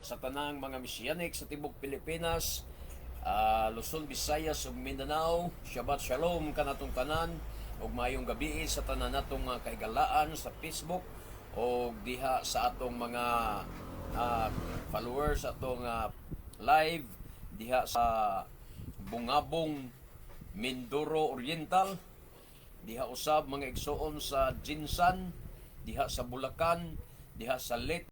sa tanang mga Messianic sa tibok Pilipinas, Luzon, Visayas ug Mindanao. Shabbat Shalom kanatong tanan ug mayong gabi sa tanan natong mga kaigalaan sa Facebook o diha sa atong mga followers atong live diha sa Bungabong, Mindoro Oriental, diha usab mga igsoon sa Jinsan, diha sa Bulacan, diha sa Leyte,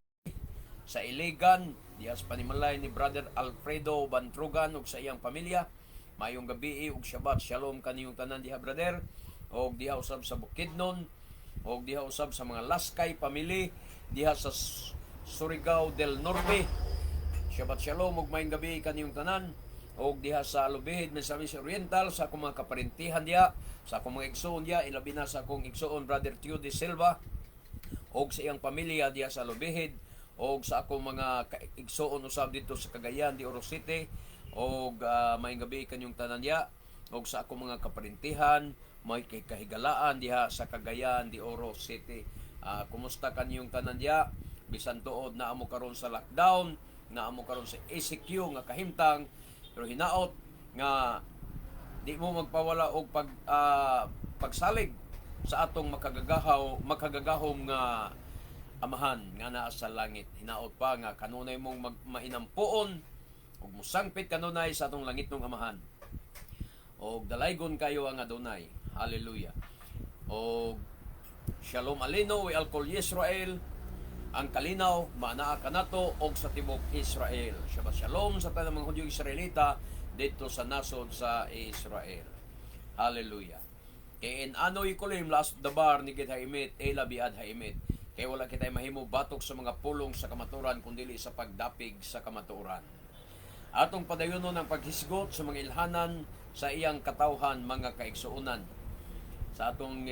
sa Iligan, diha sa panimalay ni Brother Alfredo Bantrugan ug sa iyang pamilya. Mayong gabi ug Shabbat Shalom kaniyong tanan diha, brother. Og diha usab sa Bukidnon, og diha usab sa mga Laskay family diha sa Surigao del Norte. Shabbat Shalom ug mayong gabi kaniyong tanan. Og diha sa Lubihid, Misamis Oriental, sa akong mga kaparintihan diha, sa akong mga igsoon diha, ilabi na sa akong igsoon Brother Tio de Silva og sa iyang pamilya diha sa Lubihid, og sa akong mga igsoon usab dito sa Cagayan de Oro City, og mayong gabi kanyong tanan diha, og sa akong mga kaparintihan may kahigalaan diha sa Cagayan de Oro City. Kumusta kanyong tanan diha? Bisan tuod na amo karon sa lockdown, na amo karon sa ECQ nga kahimtang, pero hinaot nga di mo magpawala og pagsalig sa atong makagagahom nga amahan nga naa sa langit. Hinaot pa nga kanunay mong mainampuon ug musangpit kanunay sa atong langitnong amahan. Og dalaygon kayo ang adunay. Hallelujah. Og Shalom Alino we Alkol Israel. Ang kalinaw, manaa kanato og sa tibok Israel. Shabbat Shalom sa tanang mga Hudyo Israelita dito sa nasod sa Israel. Hallelujah. Kaya ano'y kulim last dabar ni kita imit, ela biad haimit. Kaya wala kita mahimo batok sa mga pulong sa kamaturan, kundili sa pagdapig sa kamaturan. Atong padayonon ang paghisgot sa mga ilhanan sa iyang katawhan, mga kaigsuunan. Sa atong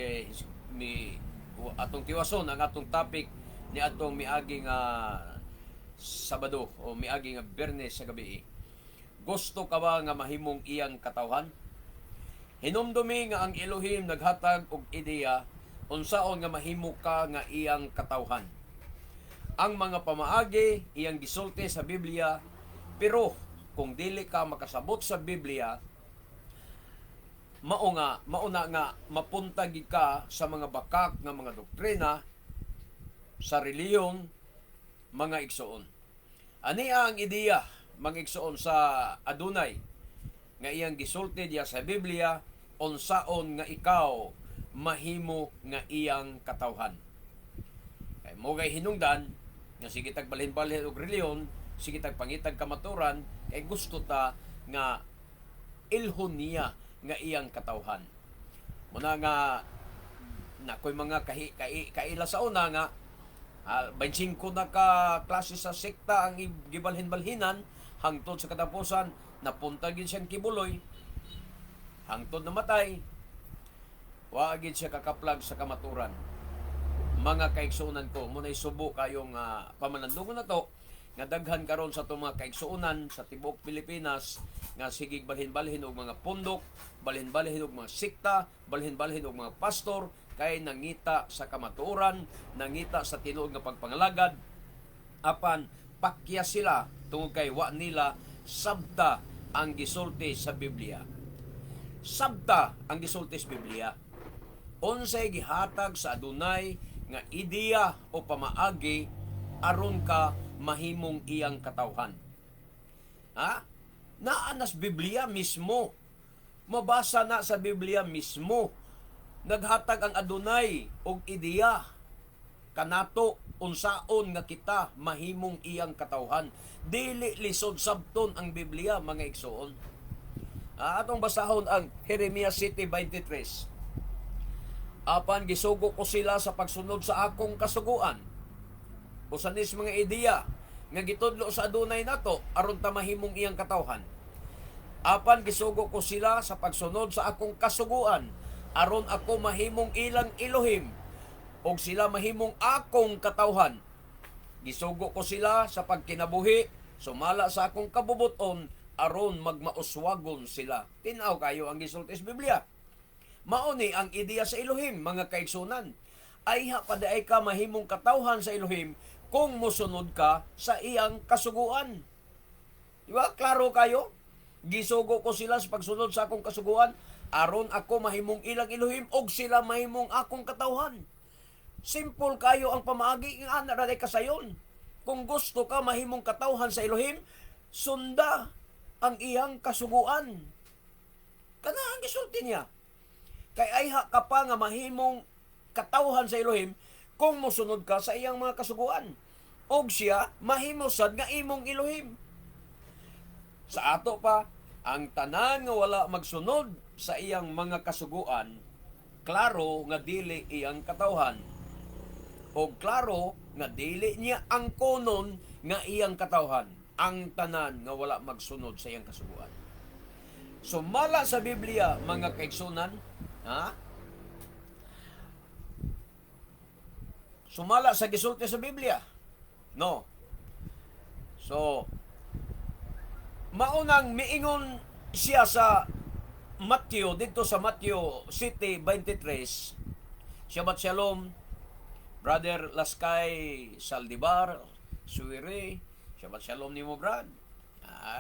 atong tiwason ang atong topic ni atong miaging Sabado o miaging Biyernes sa gabi. Gusto ka ba nga mahimong iyang katawhan? Hinumdumi nga ang Elohim naghatag og ideya unsaon nga mahimo ka nga iyang katawhan. Ang mga pamaagi iyang gisulti sa Biblia, pero kung dili ka makasabot sa Biblia, mauna nga mapunta gid ka sa mga bakak nga mga doktrina sa reliyon, mga igsoon. Ania ang ideya, mga igsoon, sa adunay nga iyang gisulti diya sa Biblia, unsaon nga ikaw mahimo nga iyang katawhan. Kay mo gay hinungdan nga sige tag balhin-balhin og reliyon, sige tag pangitag kamaturan, kay gusto ta nga ilhon niya nga iyang katawhan. Muna nga nakoy mga kaila sa una nga 25 na ka klase sa sekta ang gibalhin-balhinan, hangtod sa katapusan napunta gid siyang kibuloy, hangtod namatay, wa gid siya kakaplag sa kamaturan. Mga kaigsuunan ko, munay subo kayong pamanandungon na to nga daghan karon sa itong mga kaigsuunan sa tibok Pilipinas nga sigig balhin-balhin og mga pundok, balhin-balhin og mga sekta, balhin-balhin og mga pastor, kay nangita sa kamaturan, nangita sa tinuod nga pagpangalagad, apan pakya sila tungod kay wa nila sabta ang gisulti sa Biblia. Sabta ang gisulti sa Biblia. Unsay gihatag sa adunay nga ideya o pamaagi aron ka mahimong iyang katawhan. Naa nas Biblia mismo. Mabasa na sa Biblia mismo. Naghatag ang adunay og ideya kanato unsaon nga kita mahimong iyang katawhan. Dili lisod sabton ang Biblia, mga igsoon. Atong basahon ang Jeremias 7:23. Apan gisugo ko sila sa pagsunod sa akong kasuguan. Usanis mga ideya nga gitudlo sa adunay nato aron ta mahimong iyang katawhan. Apan gisugo ko sila sa pagsunod sa akong kasuguan aron ako mahimong ilang Elohim og sila mahimong akong katawhan. Gisugo ko sila sa pagkinabuhi sumala sa akong kabubuton aron magmauswagon sila. Tinaw kayo ang gisulti sa Biblia. Mauni ang ideya sa Elohim, mga kaigsunan. Ay paday ka mahimong katawhan sa Elohim kung mosunod ka sa iyang kasuguan. Di ba? Klaro kayo? Gisugo ko sila sa pagsunod sa akong kasuguan, aron ako mahimong ilang Elohim og sila mahimong akong katawhan. Simple kayo ang pamaagi nga ana ra kasayon. Kung gusto ka mahimong katawhan sa Elohim, sunda ang iyang kasuguan. Kana ang gisulti niya. Kay ayha ka pa nga mahimong katawhan sa Elohim kung mosunod ka sa iyang mga kasuguan. Og siya mahimo sad nga imong Elohim. Sa ato pa, ang tanan nga wala magsunod sa iyang mga kasuguan, klaro nga dili iyang katawhan. O klaro nga dili niya ang konon nga iyang katawhan. Ang tanan nga wala magsunod sa iyang kasuguan. Sumala sa Biblia, mga kaigsunan, ha? Sumala sa gisulti sa Biblia. No. So, maunang miingon siya sa Matthew, dito sa Matthew City 23, Shabbat Shalom, Brother Laskay Saldivar, Suwiri, Shabbat Shalom ni mo, Brad.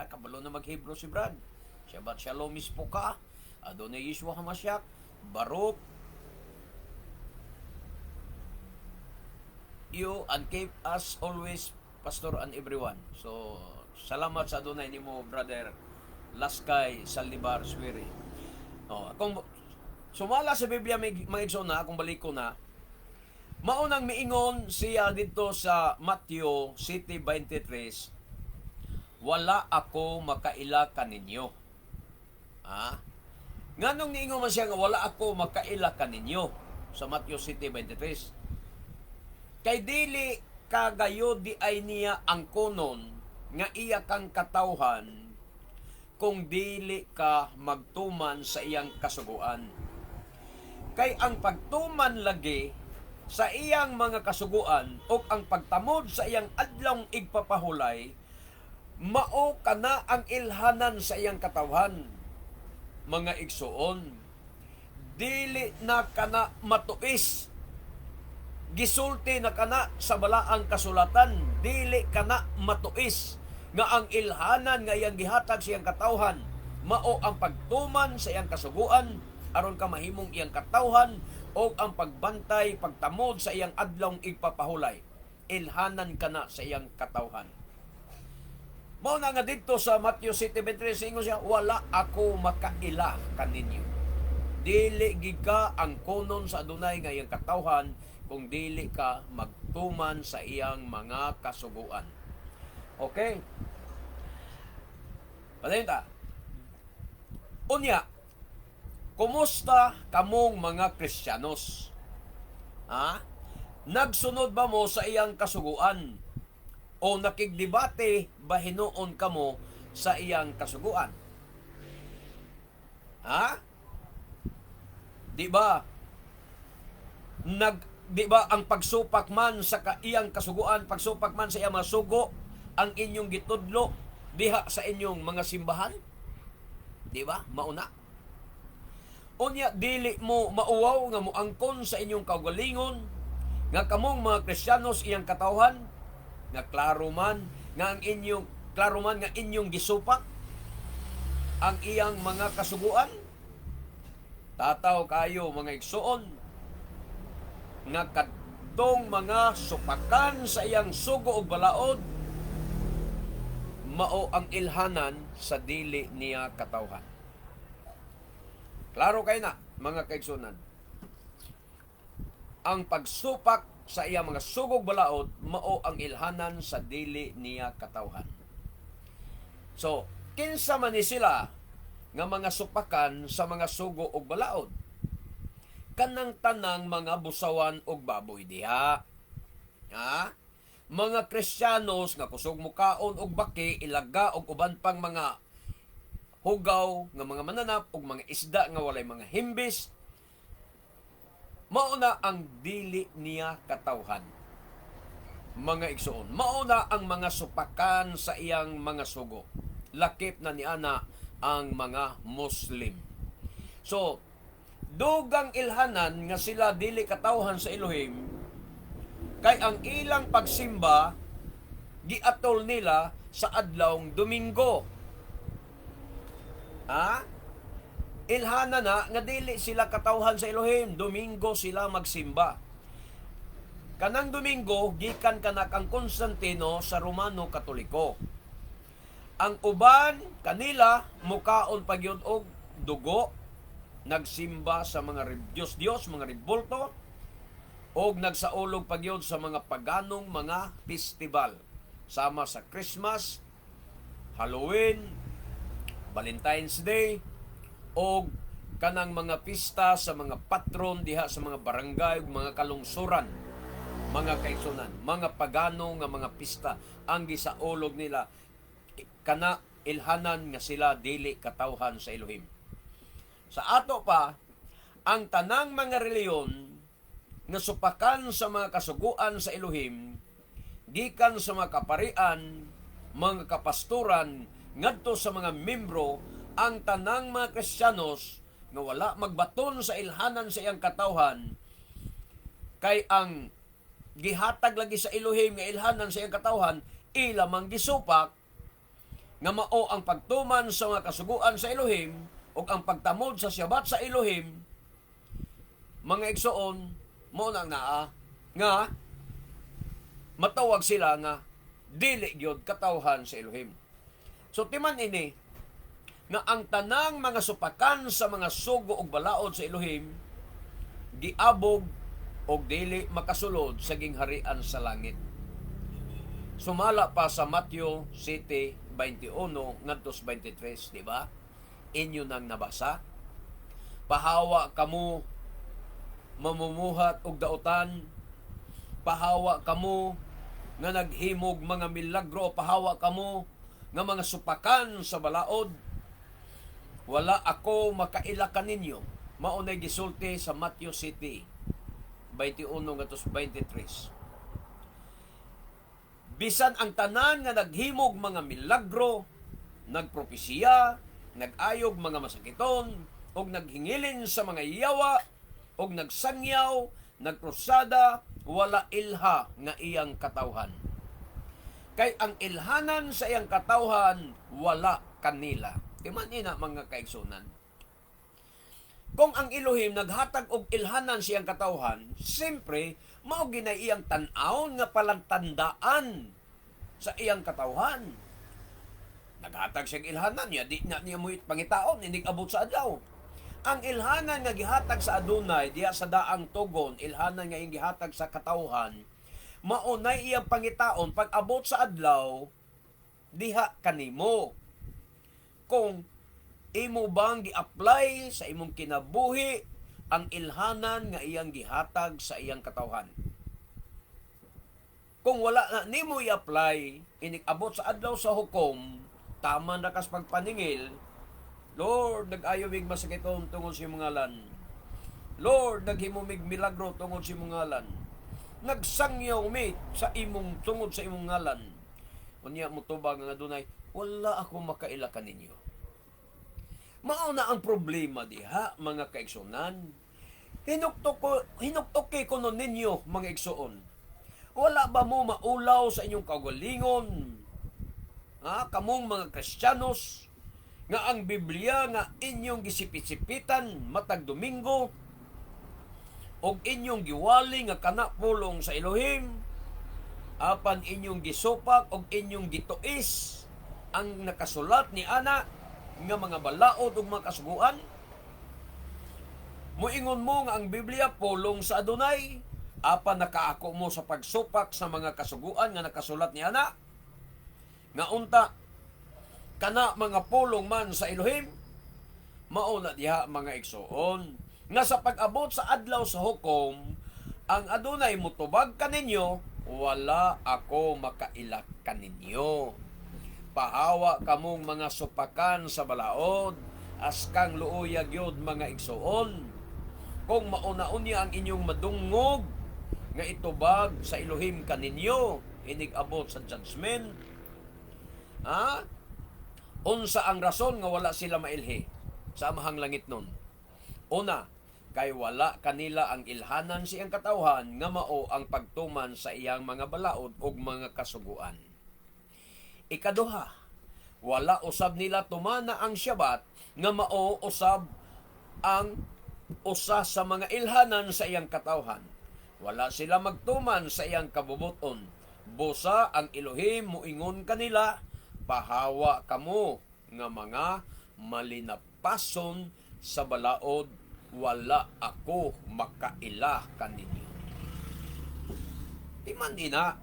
Kabalo na mag-Hebrew si Brad. Shabbat Shalom Ispoka, Adonai Yeshua HaMashiach, Baruch, you and keep us always, Pastor and everyone. So, salamat sa Adonai ni mo, Brother Laskay Saldivar, Suwiri. Kung sumala sa Biblia, mga igsoon na, kung balik ko na, maunang miingon siya dito sa Matthew City 23, wala ako makaila kaninyo. Nganong niingon man siya nga wala ako makaila kaninyo sa Matthew City 23? Kay dili kagayo di ay niya ang konon nga iya kang katawhan kung dili ka magtuman sa iyang kasuguan. Kay ang pagtuman lagi sa iyang mga kasuguan o ang pagtamod sa iyang adlong igpapahulay, mao kana ang ilhanan sa iyang katawhan. Mga igsuon, dili na kana matuis. Gisulti na kana sa balaang kasulatan, dili kana matuis nga ang ilhanan nga iyang gihatag sa iyang katawhan mao ang pagtuman sa iyang kasuguan aron ka mahimong iyang katawhan o ang pagbantay, pagtamod sa iyang adlong igpapahulay. Ilhanan kana sa iyang katawhan. Mao na nga dito sa Matthew City 23, ingon siya, wala ako makaila kaninyo. Dili gid ka ang konon sa Adonai nga iyang katawhan kung dili ka magtuman sa iyang mga kasuguan. Okay? Padayon ta. Unya, kumusta kamong mga Kristiyanos? Nagsunod ba mo sa iyang kasuguan? O nakigdebate ba hinuon kamo sa iyang kasuguan? Di ba? Di ba ang pagsupak man sa iyang kasuguan, pagsupak man sa iyang masugo, ang inyong gitudlo diha sa inyong mga simbahan? Di ba? Mauna. Unya dili mo mauwaw nga mo angkon sa inyong kaugalingon nga kamong mga Kristiyanos iyang katawhan nga klaro man nga inyong gisupak ang iyang mga kasuguan. Tataw kayo mga igsuon nga kadtong mga supakan sa iyang sugo ug balaod mao ang ilhanan sa dili niya katawhan. Klaro kayo na mga kaigsunan. Ang pagsupak sa iyang mga sugog balaod mao ang ilhanan sa dili niya katawhan. So, kinsa man ni sila nga mga supakan sa mga sugo ug balaod? Kanang tanang mga busawan ug baboy diha. Mga Kristiyanos nga kusog mukaon og baki, ilaga og uban pang mga hugaw nga mga mananap ug mga isda nga walay mga himbis, mao na ang dili niya katawhan. Mga igsuon, mao na ang mga supakan sa iyang mga sugo. Lakip na niana ang mga Muslim. So, dugang ilhanan nga sila dili katawhan sa Elohim, Kay ang ilang pagsimba giatol nila sa adlawng Domingo. Ha? Ilhana na nga dili sila katawhan sa Elohim, Domingo sila magsimba. Kanang Domingo gikan kanak ang Konstantino sa Romano Katoliko. Ang uban kanila mukaon pagyud og dugo, nagsimba sa mga Diyos, mga rebulto, og nagsaulog pagyud sa mga paganong mga festival sama sa Christmas, Halloween, Valentine's Day, og kanang mga pista sa mga patron diha sa mga barangay ug mga kalungsuran, mga kaigsunan, mga pagano nga mga pista ang gisaulog nila kana ilhanan nga sila dili katawhan sa Elohim. Sa ato pa, ang tanang mga reliyon nga supakan sa mga kasuguan sa Elohim gikan sa mga kaparian, mga kapastoran ngadto sa mga membro, ang tanang mga Kristiyanos nga wala magbaton sa ilhanan sa iyang katawhan, kay ang gihatag lagi sa Elohim nga ilhanan sa iyang katawhan ilamang gisupak nga mao ang pagtuman sa mga kasuguan sa Elohim o ang pagtamod sa Shabbat sa Elohim. Mga igsoon, mo nang naa nga matawag sila nga dili gyud katawhan sa Elohim. So timan ini nga ang tanang mga supakan sa mga sugo ug balaod sa Elohim giabog og dili makasulod sa gingharian sa langit. Sumala pa sa Matthew 7:21 ngadto 23, di ba? Inyo nang nabasa. Pahawa kamo mamumuhat og dautan, pahawa kamo nga naghimog mga milagro, pahawa kamo nga mga supakan sa balaod, wala ako makailakan ninyo. Maunay gisulti sa Matthew 7:21 ngadto 23. Bisan ang tanan nga naghimog mga milagro, nagpropesiya, nagayog mga masakiton, og naghingilin sa mga yawa, og nagsangyaw, nagkrusada, wala ilha nga iyang katawhan. Kay ang ilhanan sa iyang katawhan, wala kanila. Timan ina mga kaigsunan. Kung ang Elohim naghatag og ilhanan sa iyang katawhan, siyempre, mao ginay iyang tan-awon nga palantandaan sa iyang katawhan. Naghatag siyang ilhanan niya, di na niya mo pangitaon, hindi abot sa adlaw. Ang ilhanan nga gihatag sa adunay diya sa daang tugon, ilhanan nga iyang gihatag sa katawhan, maunay iyang pangitaon pag abot sa adlaw diha kanimo. Kung imo bang gi-apply sa imong kinabuhi ang ilhanan nga iyang gihatag sa iyang katawhan. Kung wala na nimo i-apply, inig-abot sa adlaw sa hukom, tama na kas pagpaningil, Lord, nag-ayaw mig masakiton tungod sa imong ngalan. Lord, naghimumig milagro tungod sa imong ngalan. Nagsangyaw mi sa imong tungod sa imong ngalan. Unya mo tubag nga dunay, wala ako makailakan ninyo. Mao na ang problema diha, mga kaigsunan. Hinuktok ko no ninyo, mga igsuon. Wala ba mo maulaw sa inyong kaugalingon? Kamong mga Kristiyanos, nga ang Biblia nga inyong gisipit-sipitan matag Domingo, og inyong giwali nga kanapulong sa Elohim, apan inyong gisupak og inyong gituis ang nakasulat ni ana nga mga balaod ug mga kasuguan. Muingon mo nga ang Biblia pulong sa adunay, apan nakaako mo sa pagsupak sa mga kasuguan nga nakasulat ni ana nga unta kana mga pulong man sa Elohim. Mao na diha mga igsoon nga sa pag-abot sa adlaw sa hukom, ang adunay mutubag kaninyo, wala ako makailak kaninyo. Pahawa kamong mga supakan sa balaod, askang luoyag yod mga igsoon. Kung maunaon niya ang inyong madungog nga itubag sa Elohim kaninyo, inig-abot sa judgment. Unsa ang rason nga wala sila mailhi sa amahang langit nun? Una, kay wala kanila ang ilhanan sa iyang katawhan nga mao ang pagtuman sa iyang mga balaod ug mga kasuguan. Ikaduha, wala usab nila tumana ang Syabat nga mao usab ang usa sa mga ilhanan sa iyang katawhan. Wala sila magtuman sa iyang kabubuton. Busa ang Elohim muingon kanila, pahawa kamo nga mga malinapason sa balaod, wala ako makailah kaninyo. Timan ina,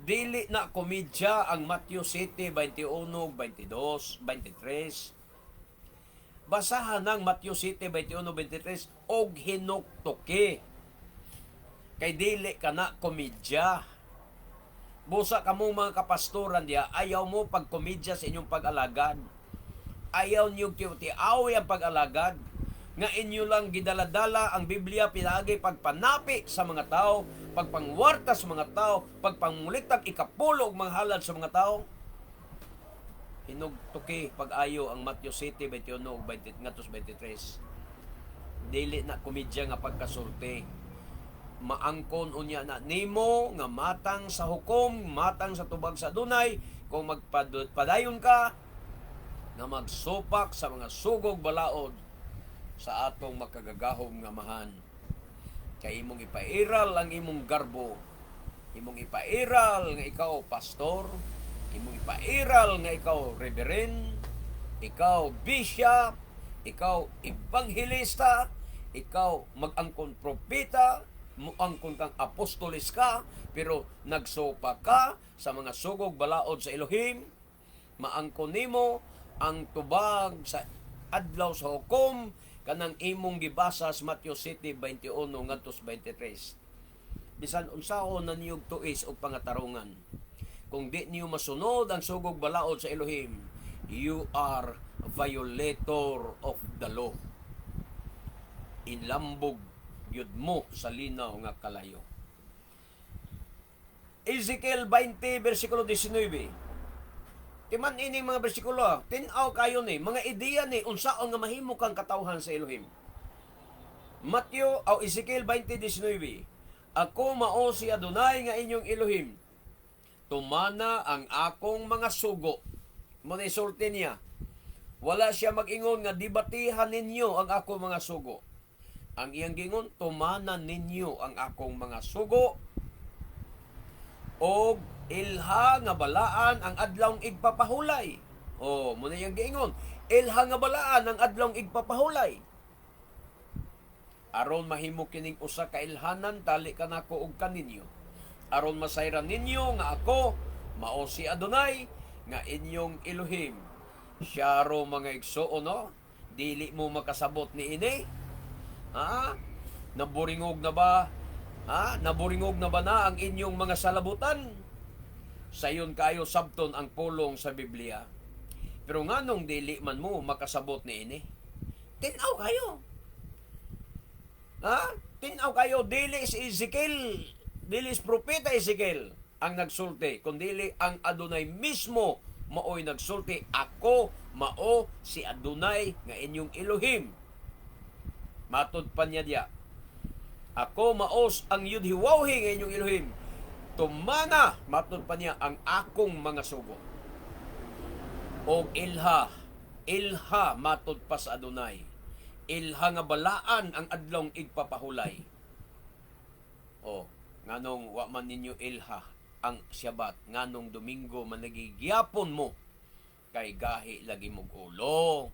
dili na komedya ang Matthew 7:21, 22, 23. Basahan ng Matthew 7:21, 23 og hinuktoke. Kay dili ka na komedya. Busa kamong mga kapastoran diya, ayaw mo pagkomedya sa inyong pag-alagad. Ayaw niyo tiyaw ang pag-alagad. Nga inyo lang gidaladala ang Biblia pinagi pagpanapi sa mga tao, pagpangwarta sa mga tao, pagpangulitag ikapulo og mga halad sa mga tao. Hinugtuki pag-ayo ang Matthew 7:21 ug 23. Dili na komedya nga pagkasulti. Maangkon unya na nimo nga matang sa hukom, matang sa tubag sa dunay, kung magpadayon ka nga magsupak sa mga sugog balaod sa atong makagagahom nga mahan. Kay imong ipairal ang imong garbo, imong ipairal nga ikaw pastor, imong ipairal nga ikaw reverend, ikaw bishop, ikaw ebanghelista, ikaw mag-angkon propeta, muangkon kang apostolis ka, pero nagsopa ka sa mga sugog balaod sa Elohim, maangkon nimo ang tubag sa adlaw sa hukom kanang imong gibasa sa Matthew 7:21 ngadto 23. Bisan unsaon na niyog tuis og pangatarungan, kung di niyo masunod ang sugog balaod sa Elohim, you are a violator of the law. Inlambog yud mo sa linaw nga kalayo. Ezekiel 20 versikulo 19. Timan ining mga bersikulo, tin-aw kayo ni, mga ideya ni unsaon nga mahimo kang katawhan sa Elohim. Ezekiel 20:19. Ako mao si Adonai nga inyong Elohim. Tumana ang akong mga sugo. Mo ni sulti niya. Wala siya mag-ingon nga dibatihan ninyo ang akong mga sugo. Ang iyang gingon, tumana ninyo ang akong mga sugo o ilha nga balaan ang adlawng igpapahulay. Muna iyang gingon, ilha nga balaan ang adlawng igpapahulay. Aron mahimo kining usa ka ilhanan, tali kanako og kaninyo. Aron masayran ninyo nga ako, mao si Adonai, nga inyong Elohim. Siya ro mga igsuon, no? Dili mo makasabot ni ini. Naburingog na ba? Naburingog na ba na ang inyong mga salabutan? Sayon kayo sabton ang pulong sa Biblia. Pero nganong dili man mo makasabot ni ini? Tinaw kayo. Tinaw kayo, dili si Ezekiel, dili si propeta Ezekiel ang nagsulti, kundi ang Adonai mismo mao'y nagsulti. Ako mao si Adonai nga inyong Elohim. Matod pa niya diya, ako maos ang yudhiwawhi ng inyong Elohim. Tumana, matod pa niya, ang akong mga sugo. O ilha, matod pa sa Adonai. Ilha nga balaan ang adlong igpapahulay. Nganong wa man ninyo ilha ang Syabat, nganong Domingo managigyapon mo, kay gahi lagi mong ulo.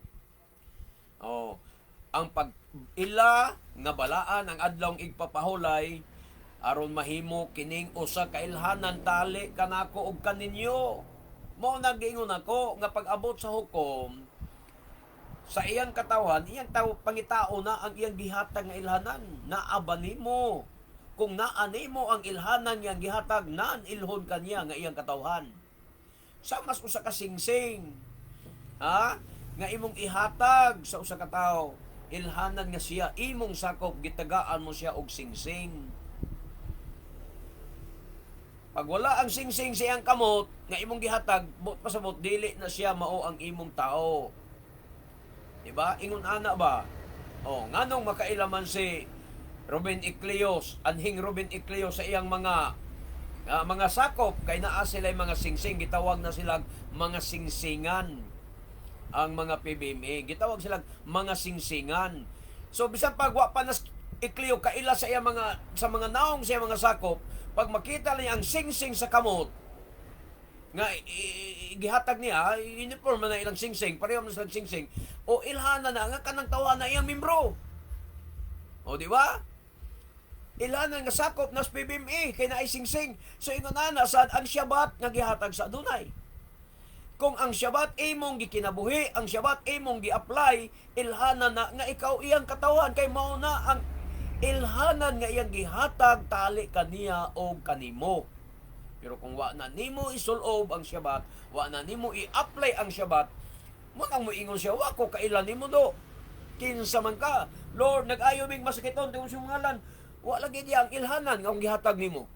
Ang pag-ila nga balaan ang adlawng igpapahulay aron mahimo kining usa ka ilhanan, tali kanako og kaninyo. Mao nagingon ako nga pag-abot sa hukom sa iyang katawhan, iyang pangitao na ang iyang gihatag nga ilhanan. Naaba nimo. Kung naa nimo ang ilhanan nga gihatag, naan ilhon kaniya nga iyang katawhan. Sa mas usa ka singsing, nga imong ihatag sa usa ka tawo, ilhanan nga siya imong sakop, gitagaan mo siya og singsing. Pag wala ang singsing siyang kamot nga imong gihatag, pasabot dili na siya mao ang imong tao. Diba? Ingon ana ba? Nganong makailaman si Ruben Icleos, anhing Ruben Icleos sa iyang mga sakop, kay naa sila mga singsing, gitawag na sila mga singsingan. Ang mga PBMA gitawag sila mga singsingan. So bisan pagwa pa nas Icleo kaila sa iya mga naong sa mga sakop, pag makita niya ang singsing sa kamot nga gihatag niya, uniform na ilang singsing, pareho na silang singsing, o ilhana na nga kanang tawa na iyang membro. O di ba? Ilhana nga sakop nas PBMA kay naay singsing. So ingon na sad ang Shabbat nga gihatag sa adunay. Kung ang Shabbat imong gikinabuhi, ang Shabbat imong gi-apply, ilhanan na nga ikaw iyang katawan, kay mao na ang ilhanan nga iyang gihatag tali kaniya o kanimo. Pero kung wa na nimo isulob ang Shabbat, wa na nimo i-apply ang Shabbat, mo nang moingon siya, wa ko kailan nimo do. Kinsa man ka, Lord, nag-ayo mig masakiton tungod sa ngalan, wa lagi diya ang ilhanan nga ang gihatag nimo.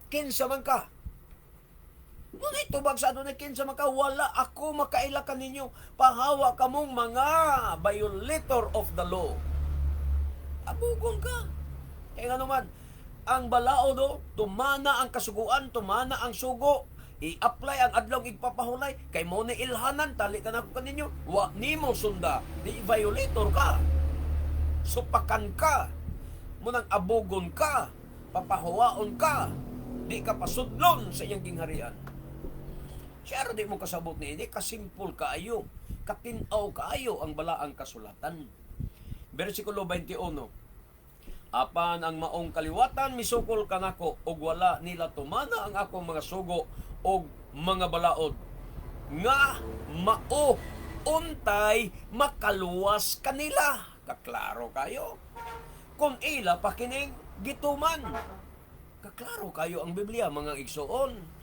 Kinsa man ka. Ngunit tubag sa adunay kinsa man ka, wala ako makaila kaninyo, pahawa kamong mga violator of the law. Abugol ka. Kaya nga naman, ang balao do, tumana ang kasuguan, tumana ang sugo, i-apply ang adlaw igpapahulay, kay mo ni ilhanan, tali ka na ko kaninyo, wa nimo sunda, di violator ka. Supakan ka, munang abugon ka, papahuwaon ka, di ka pasudlon sa iyang gingharian. Siyempre di mo kasabot ni hindi, kasimpul kaayo, katinaw kaayo ang balaang kasulatan. Versikulo 21, apan ang maong kaliwatan misukol kanako, og wala nila tumana ang akong mga sugo og mga balaod, nga mao untay makaluwas kanila. Kaklaro kayo. Kung ila pa kining gituman. Kaklaro kayo ang Biblia, mga igsoon.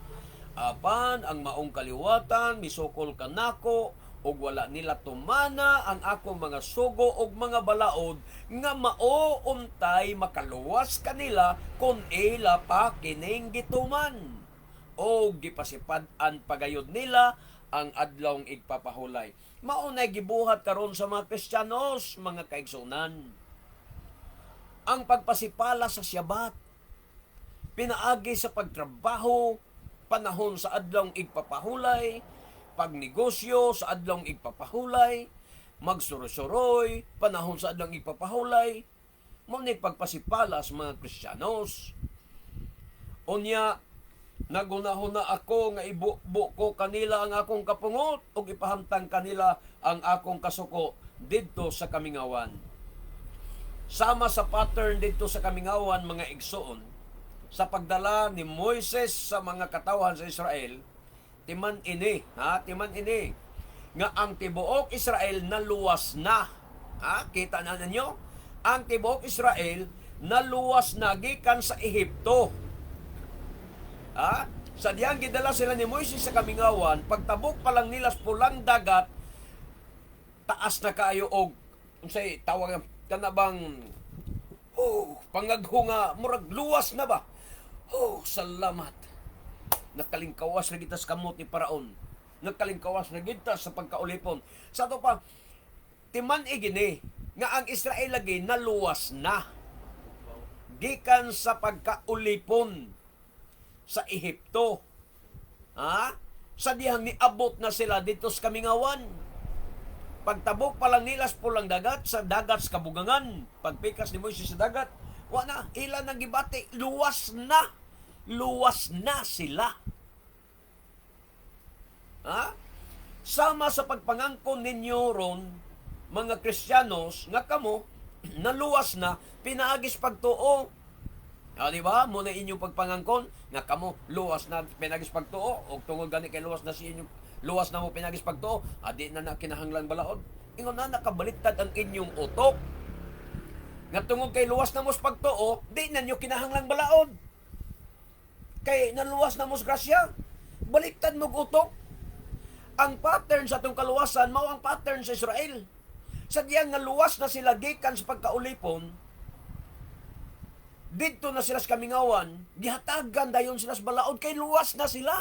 Apan ang maong kaliwatan misukol kanako, ug wala nila tumana ang akong mga sugo ug mga balaod, nga mao untay makaluwas kanila kun ila pa kining gituman, o gipasipad-an pagayod nila ang adlawng igpapahulay. Mao nay gibuhat karon sa mga Kristiyanos, mga kaigsunan. Ang pagpasipala sa Shabbat, pinaagi sa pagtrabaho, panahon sa adlawng igpapahulay, pagnegosyo sa adlawng igpapahulay, magsuroy-suroy, panahon sa adlawng igpapahulay, mao ni pagpasipala sa mga Kristiyanos. Unya, nagunahon na ako nga ibubo ko kanila ang akong kapungot ug ipahamtang kanila ang akong kasuko didto sa kamingawan. Sama sa pattern didto sa kamingawan, mga igsoon, sa pagdala ni Moises sa mga katawhan sa Israel, timan ini nga ang tibuok Israel naluwas na. Kita na ninyo? Ang tibuok Israel naluwas na gikan sa Ehipto. Sa diyang gidala sila ni Moises sa kamingawan, pagtabok pa lang nila sa pulang dagat, taas na kaayo og unsay tawag kanabang pangaghunga, murag luwas na ba? Salamat. Nakalingkawas na kita sa kamot ni Paraon. Nakalingkawas na kita sa pagkaulipon. Sa ito pa, timan igini, nga ang Israel lagi naluwas na. Gikan sa pagkaulipon sa Ehipto. Sa dihang niabot na sila dito sa kamingawan. Pagtabok pa lang nila sa pulang dagat, sa dagat sa kabugangan, pagpikas ni Moises sa dagat, wala, ilan nang gibati, luwas na. Luwas na sila. Sama sa pagpangangkon ninyo ron, mga Kristiyanos, nga kamo, naluwas na, pinaagis pagtuo. Di ba? Muna inyong pagpangangkon, nga kamo, luwas na, pinagis pagtuo, o tungod gani kay luwas na si inyong, luwas na mo pinagis pagtuo, di na kinahanglan balaod. Ingon na nakabaliktad ang inyong utok. Nga tungod kay luwas na mo sa pagtuo, di na nyo kinahanglan balaod. Kay naluwas na mo sa grasya, baliktad mo utok. Ang pattern sa itong kaluwasan, mao ang pattern sa Israel. Sa diyang naluwas na sila gikan sa pagkaulipon, dito na sila sa kamingawan, gihatagan dayon sila sa balaod, kay luwas na sila.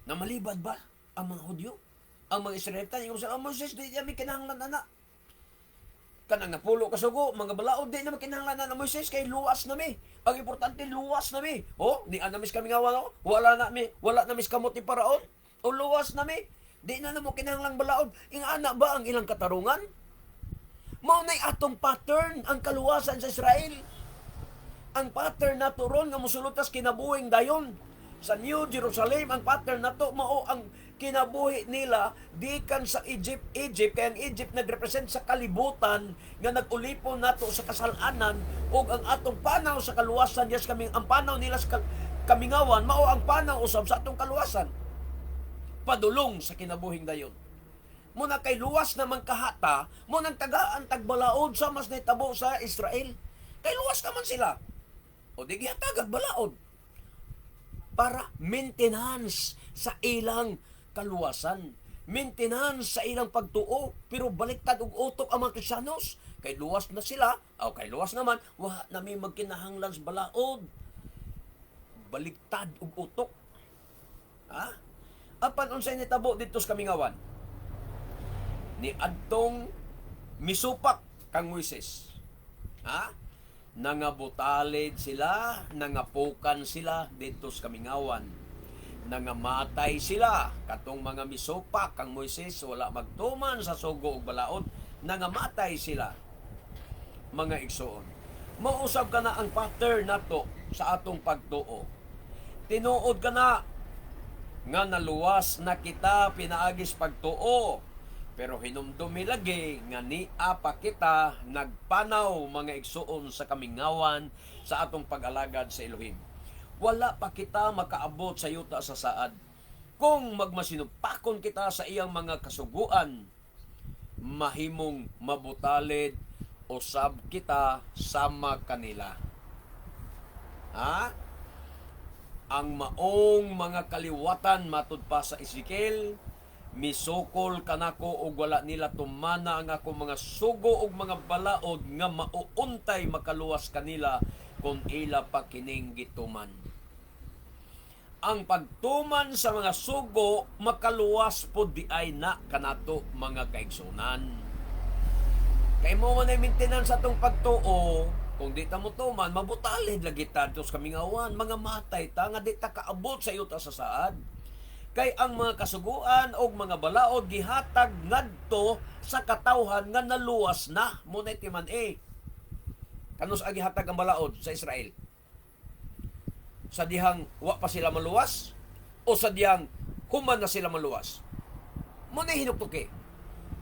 Na malibad ba ang mga Hudyo? Ang mga Israelita, yung sa Moses, di kami kinahanglan anak. kanang napulo ka sugo, mga balaod, di naman kinahanglan na Moises, kay luwas na mi. Ang importante, luwas na mi. O, ni anamis kami nga wala, wala na mis kamot ni Paraon. O luwas na mi. Di na mo kinahanglang balaod. Ingana ba ang ilang katarungan? Mao nay atong pattern ang kaluwasan sa Israel. Ang pattern na turon nga musulutas kinabuhing dayon sa New Jerusalem, ang pattern na to mao ang kinabuhi nila gikan sa Egypt. Kaya ang Egypt nagrepresent sa kalibutan nga nag-ulipon nato sa kasalanan ug ang atong panaw sa kaluwasan yes kami ang panaw nila sa kamingawan mao ang panaw usab sa atong kaluwasan. Padulong sa kinabuhing dayon. Muna kay luwas na kahata, mo nang tagaan tagbalaod sa mas nitabo sa Israel. Kay luwas naman sila. O di gihatag balaod para maintenance sa ilang kaluwasan, maintenance sa ilang pagtuo, pero baliktad og utok ang mga Kristiyanos. Kay luwas na sila, o kay luwas naman, wa na may magkinahanglan sa balaod. Baliktad og utok. Ha? Apan unsay nitabo dito sa kamingawan? Ni adtong misupak kang Moises. Ha? Nangabutalid sila, nangapukan sila dito sa kamingawan. Nangamatay sila katong mga misupak kang Moises wala magtuman sa sugo ug balaod, nangamatay sila. Mga igsoon, mausab ka na ang pattern nato sa atong pagtuo. Tinuod ka na nga naluwas na kita pinaagis pagtuo, pero hinumdumi lagi nga niya pa kita nagpanaw mga igsuon sa kamingawan sa atong pag-alagad sa Elohim. Wala pa kita makaabot sa yuta sa saad. Kung magmasinupakon kita sa iyang mga kasuguan, mahimong mabutalid usab kita sama kanila. Ha? Ang maong mga kaliwatan matud pa sa Ezekiel, misukol kanako og wala nila tumana ang ako mga sugo og mga balaod nga mauuntay makaluwas kanila kung ila pa kining gituman. Ang pagtuman sa mga sugo makaluwas pod di ay na kanato mga kaigsunan. Kay mo man ay maintenance sa atong pagtuo, kung di ta mo tuman mabutalid lagi ta sa kamingawan, mga matay ta nga di ta kaabot sa iyo ta sa saad. Kay ang mga kasuguan o mga balaod gihatag ngadto sa katawhan nga naluwas na. Muna timan kanus agi hatag ang balaod sa Israel? Sa dihang wa pa sila maluwas o sa dihang human na sila maluwas? Muna hinuktuki.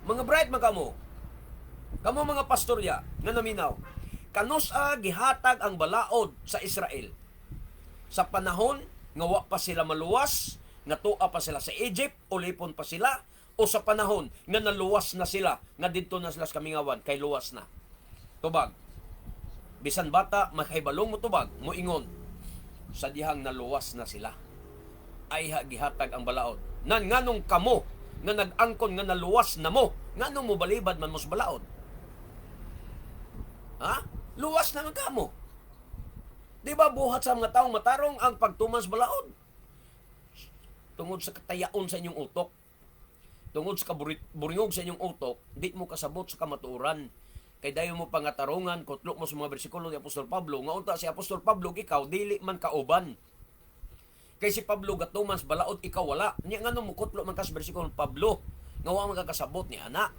Mga bright kamo mga pastorya nga naminaw, kanus gihatag ang balaod sa Israel sa panahon nga wa pa sila maluwas, nga tuwa pa sila sa Egypt, ulipon pa sila, o sa panahon nga naluwas na sila, nga dito na sila sa kamingawan, kay luwas na. Tubag. Bisan bata, makaibalong mo tubag, mo ingon, sa dihang naluwas na sila, ay gihatag ang balaod. Nan nganong kamo, nga nag-angkon nga naluwas na mo, nganong mo balibad man mo sa balaod? Ha? Luwas na nga kamo. Di ba buhat sa mga taong matarong ang pagtumas balaod? Tungod sa katayaon sa inyong utok, tungod sa kaburingog sa inyong utok, di mo kasabot sa kamaturan. Kay dayon mo pangatarungan, kutlok mo sa mga bersikulo ni Apostol Pablo, nga unta si Apostol Pablo, ikaw, dili man kauban. Kay si Pablo gatuman sa balaod, ikaw wala. Niya nga nung mukutlok man ka sa bersikulo ni Pablo, nga wala magkakasabot ni ana.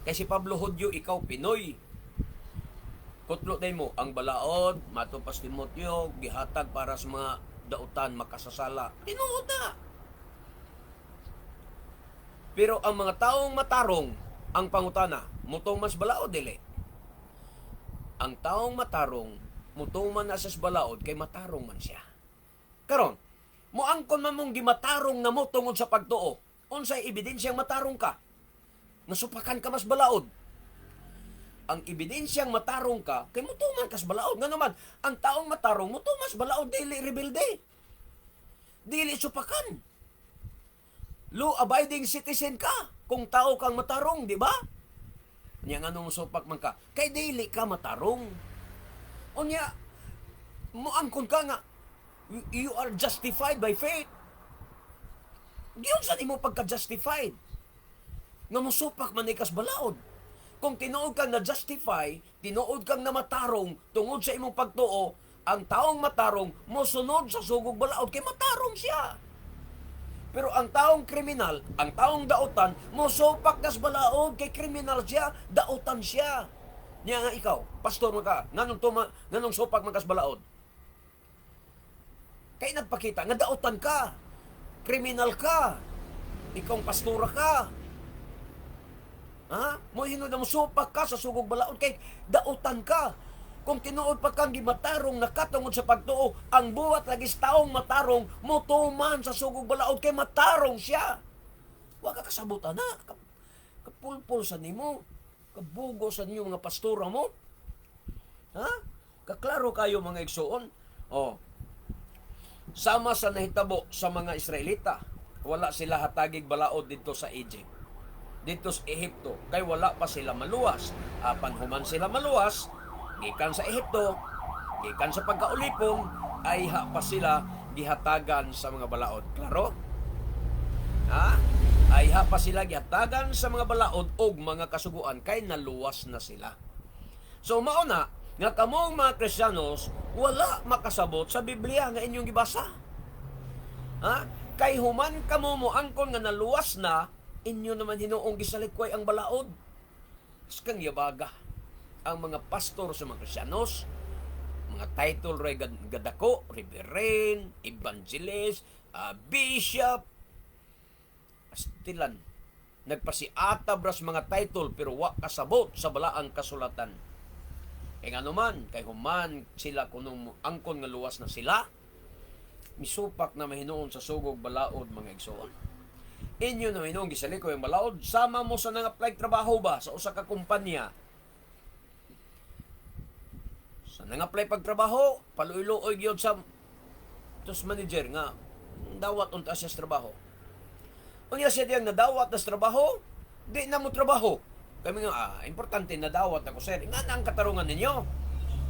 Kay si Pablo Hudyo, ikaw Pinoy. Kutlok day mo, ang balaod, matupas Timoteo, gihatag para sa mga dautan makasasala. Tinuod na. Pero ang mga taong matarong, ang pangutana, mutong mas balaod dili. Ang taong matarong, mutong man na sa balaod, kay matarong man siya. Karon, moangkon man mong gimatarong na mo tungod sa pagtuo, unsay ebidensyang matarong ka? Nasupakan ka mas balaod. Ang ebidensyang matarong ka, kay mutuman kas balaod. Nga naman, ang taong matarong, mutumas balaod, dili rebelde. Dili supakan. Law-abiding citizen ka kung tao kang matarong, di ba? Nya nga nung supak man ka, kay dili ka matarong. O niya, muangkon ka nga, you are justified by faith. Diyon sa mo pagka-justified. Nga musupak man ikas balaod. Kung tinuod kang na-justify, tinuod kang namatarong tungod sa imong pagtuo, ang taong matarong mosunod sa sugog balaod kay matarong siya. Pero ang taong kriminal, ang taong daotan, mosopak nas balaod kay kriminal siya, daotan siya. Niya nga ikaw, pastor mo ka, nganong sopak man kas balaod. Kay nagpakita nga daotan ka, kriminal ka, ikaw pastora ka. Ha? Mo hinod mo sopak ka sa sugog balaod kay daotan ka. Kung tinuod pa kang gimatarong nakatungod sa pagtuo, ang buhat lagi taong matarong motuman sa sugog balaod kay matarong siya. Wa ka kasabutan na. Kapulpul sa nimo. Kabugo sa ninyo mga pastora mo. Ha? Kaklaro kayo mga igsoon. Oh. Sama sa nahitabo sa mga Israelita. Wala sila hatagig balaod dito sa Egypt. Dito sa Ehipto. Kay wala pa sila maluwas. Apan human sila maluwas, gikan sa Ehipto, gikan sa pagkaulipong, ay pa sila gihatagan sa mga balaod. Klaro? Ha? Ay pa sila gihatagan sa mga balaod o mga kasuguan kay naluwas na sila. So mauna, nga kamong mga Kristiyanos, wala makasabot sa Biblia nga inyong gibasa. Ha? Kay human kamo mo angkon nga naluwas na, inyo naman hinuong gisalikway ang balaod. Iskang yabaga ang mga pastor sa mga Kristiyanos, mga title ray gadako, reverend, evangelist, bishop, astilan, nagpasiatab ras mga title pero wa kasabot sa balaang kasulatan. Kay nga naman, kay human sila kunong angkon nga luwas na sila, misupak na mahinuon sa sugog balaod mga igsoon. Inyo na mahinuon gisaliko yung balaod, sama mo sa nang-apply trabaho ba sa usa ka kumpanya. Sa nang-apply pagtrabaho, paluiluoy gyud sa tos manager nga dawat unta siya sa trabaho. Unya siya diyang nadawat na sa trabaho, di na mo trabaho. Kami nga, importante na dawat ako sir. Nga na ang katarungan ninyo.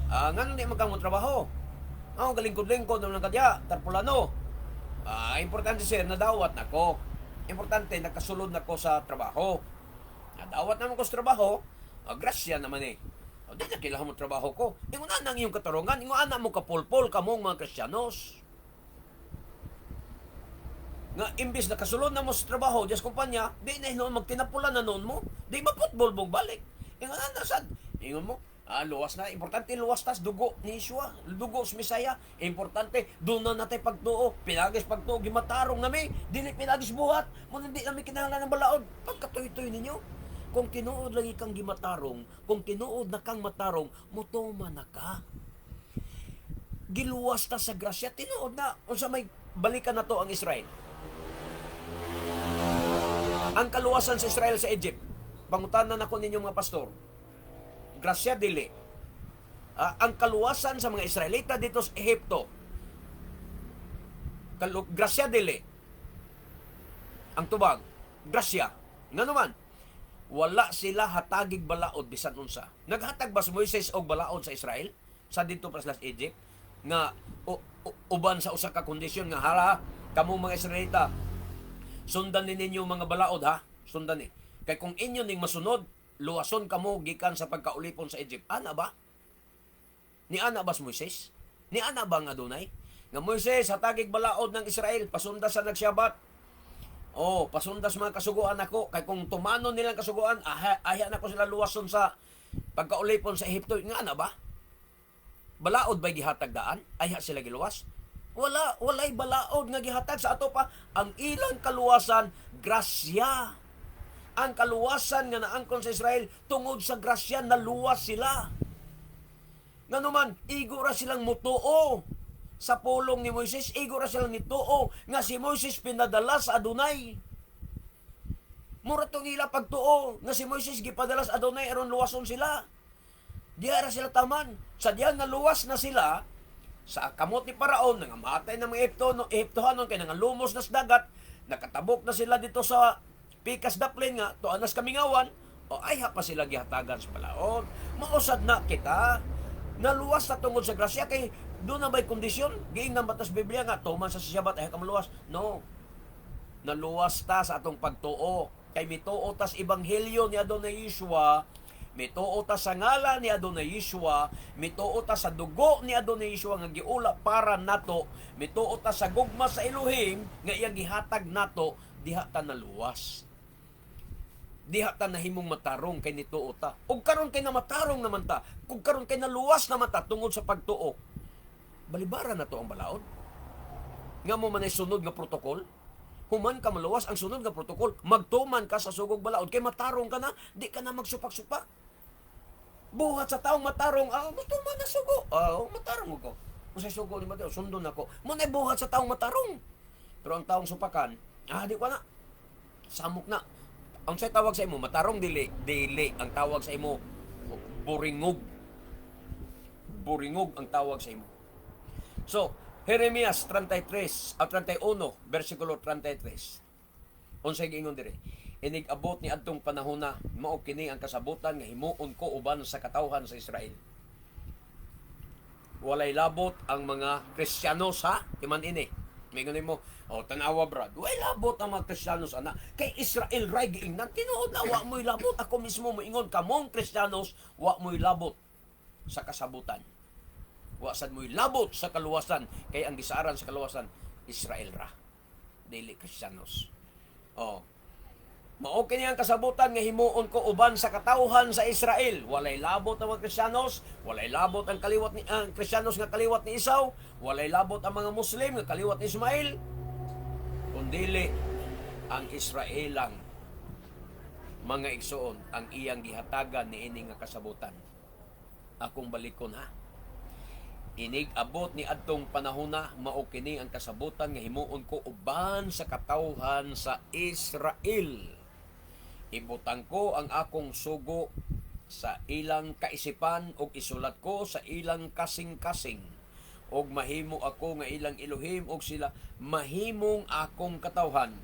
Nga na di magkamo trabaho. Galingkod-lingkod naman kadya, tarpulano. Importante sir, nadawat na ko. Importante, nakasulod na ko sa trabaho. Nadawat naman ko sa trabaho, grasya naman eh. Di na kailangan mo trabaho ko. Ingon na nang iyong katarungan, ingon na mo kapulpol kamong mga Kristiyanos. Nga imbis na kasulod na mo sa trabaho, Diyos kumpanya, di na hinoon magtinapulan na noon mo, di maputbol mong balik. Ingon na sad. Ingon mo, luwas na. Importante luwas tas dugo ni Yeshua, dugo sa Misaya. Importante, doon na natin pagtuo. Pinagis pagtuo, gimatarong nami. Dili pinagis buhat. Muna hindi namin kinahanglan ng balaod. Pagkatuloy-tuloy ninyo. Kung tinuod lagi kang gimatarong, kung tinuod na kang matarong, mutuma na ka. Giluwas ta sa grasya, tinuod na. Unsa may balikan na to ang Israel. Ang kaluwasan sa Israel sa Egypt, pangutanan ako ninyo mga pastor, grasya dili. Ang kaluwasan sa mga Israelita dito sa Ehipto, grasya dili. Ang tubag, grasya. Nga naman, wala sila hatagig balaod bisan unsa. Naghatag ba si Moises og balaod sa Israel sa dito pa sa Egypt nga uban sa usa ka kondisyon nga hala kamo mga Israelita sundan ninyo mga balaod ha, sundan ni. Kay kung inyo ning masunod, luwason kamo gikan sa pagkaulipon sa Egypt. Ana ba? Ni ana ba si Moises? Ni ana ba nga Adonai? Nga Moises hatagig balaod ng Israel pasunda sa nagsabat. Pasundas mga kasuguan ako. Kay kung tumano nilang kasuguan, aya na ko sila luwason sa pagkaulipon sa Ehipto. Nga na ba? Balaod ba'y gihatag daan? Aya sila giluwas? Walay balaod nga gihatag sa ato pa. Ang ilang kaluwasan, grasya. Ang kaluwasan nga naangkon sa Israel, tungod sa grasya, naluwas sila. Nga naman, igura silang mutuo. Sa pulong ni Moises, igura silang nituo nga si Moises pinadala sa Adonai. Mura tong ila pagtuo nga si Moises gipadala sa Adonai aron luwason sila. Diara sila taman. Sa diyan naluwas na sila sa kamot ni Paraon, nangamatay ng mga Ehiptohanon kay nangalumos na sa dagat, nakatabok na sila dito sa pikas daplin nga, to anas kamingawan, ay pa sila gihatagan sa balaod. Mausad na kita, naluwas na tungod sa grasya kay doon na ba'y kondisyon? Giingnan batas Biblia nga, tuman sa siyabat, ay ka maluwas. No. Naluwas ta sa atong pagtuo. Kay mituo tas ebanghelyo ni Adonai Yeshua, Mituo ta sa ngalan ni Adonai Yeshua, mituo ta sa dugo ni Adonai Yeshua nga giula para nato, mituo ta sa gugma sa Elohim nga iyang gihatag nato, diha ta naluwas. Diha ta nahimong matarong kay nituo ta. Ug karon kay na matarong naman ta, kung karon kay naluwas naman ta tungod sa pagtuo, balibara na to ang balaod. Nga mo man ay sunod nga protokol, human ka maluwas ang sunod nga protokol, magtuman ka sa sugog balaod, kay matarong ka na, di ka na magsupak-supak. Buhat sa taong matarong, magtuman na sugo. Matarong ko. Kung sa sugo ni Mateo, sundon ako. Muna buhat sa taong matarong. Pero ang taong supakan, di ko na. Samok na. Ang say tawag sa imo, matarong dili. Ang tawag sa imo, buringog. Buringog ang tawag sa imo. So, Jeremias 33, 31, versikulo 33. Unsay giingon dire? Inig-abot ni adtong panahon na mao kini ang kasabutan nga himuon ko uban sa katawhan sa Israel. Walay labot ang mga Kristiyanos ha, timan ini. May ganun mo, tanawa brad, walay labot ang mga Kristiyanos ana. Kay Israel ray giingnan tinuod na wa mo'y labot. Ako mismo moingon kamong Kristiyanos wa mo'y labot sa kasabutan. Wa sad mo'y labot sa kaluwasan, kay ang gisaran sa kaluwasan Israel ra, dili Kristiyanos. Mao kini ang kasabutan nga himuon ko uban sa katawhan sa Israel. Walay labot ang mga Kristiyanos, walay labot ang kaliwat ni Kristiyanos nga kaliwat ni Esau, walay labot ang mga Muslim nga kaliwat ni Ismael, kundili ang Israelang mga igsoon ang iyang gihatagan niini nga kasabutan. Akong balikon ha. Inig-abot ni adtong panahona mao kini ang kasabutan nga himuon ko uban sa katawhan sa Israel. Ibutang ko ang akong sugo sa ilang kaisipan ug isulat ko sa ilang kasing-kasing ug mahimo ako nga ilang Elohim ug sila mahimong akong katawhan.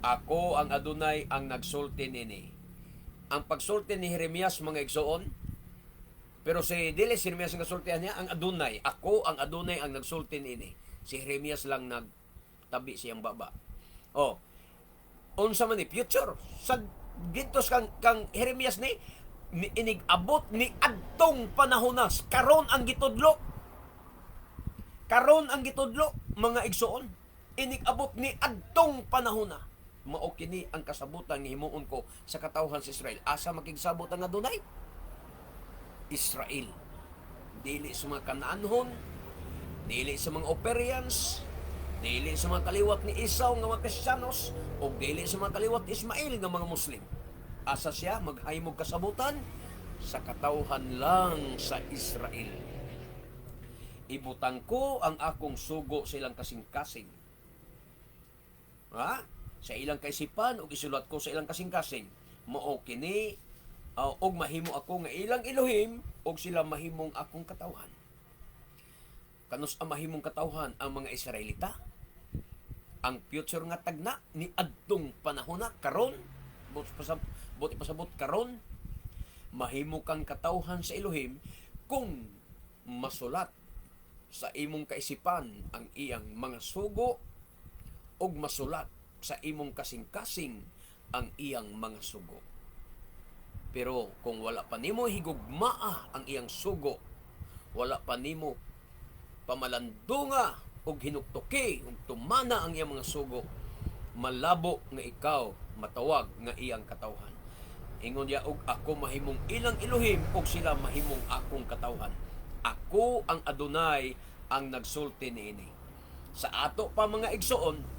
Ako ang Adonai ang nagsulti nini. Ang pagsulti ni Jeremias mga igsoon, pero si dili si Jeremias ang nagsultihan niya, ang Adonai. Ako ang Adonai ang nagsulti ini. Si Jeremias lang nagtabi siyang baba. Unsa man ni future sa gitos kang Jeremias ni inig-abot ni adtong panahon na karon ang gitudlo. Karon ang gitudlo mga igsoon. Inig-abot ni adtong panahon na. Mao kini ang kasabutan ni himuon ko sa katawhan sa Israel. Asa makigsabot ang Adonai? Israel. Dili sa mga Kanaanhon, dili sa mga Operians, dili sa mga kaliwat ni Esau nga mga Kristiyanos, o dili sa mga kaliwat ni Ismael nga mga Muslim. Asa siya maghaymog kasabutan? Sa katawhan lang sa Israel. Ibutang ko ang akong sugo sa ilang kasing-kasing. Sa ilang kaisipan, o isulat ko sa ilang kasing-kasing. Mao kini og mahimo ako nga ilang Elohim og sila mahimong akong katawhan. Kanus ang mahimong katawhan ang mga Israelita? Ang future nga tagna ni adtong panahon na karon, buti pasabot karon, mahimo kang katawhan sa Elohim kung masulat sa imong kaisipan ang iyang mga sugo og masulat sa imong kasing-kasing ang iyang mga sugo. Pero kung wala pa nimo higugmaa ang iyang sugo, wala pa nimo pamalandunga o hinuktuki ug tumana ang iyang mga sugo, malabo nga ikaw matawag nga iyang katawhan. Ingon niya, og ako mahimong ilang Elohim og sila mahimong akong katawhan. Ako ang Adonai ang nagsulti niini. Sa ato pa mga igsoon,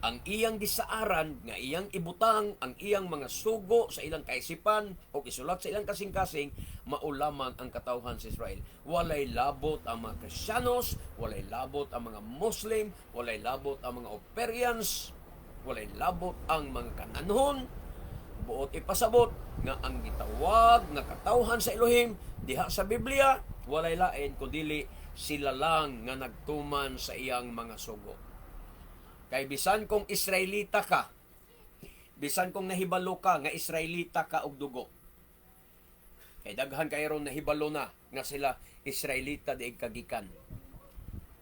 ang iyang gisaaran nga iyang ibutang ang iyang mga sugo sa ilang kaisipan o isulat sa ilang kasing-kasing, maulaman ang katawhan sa Israel. Walay labot ang mga Kristiyanos, walay labot ang mga Muslim, walay labot ang mga Operians, walay labot ang mga Kanaanhon. Buot ipasabot nga ang gitawag nga katawhan sa Elohim diha sa Biblia, walay lain kundi sila lang nga nagtuman sa iyang mga sugo. Kay bisan kung Israelita ka, bisan kung nahibalo ka nga Israelita ka og dugo, kay daghan kayo ron nahibalo na nga sila Israelita diig kagikan.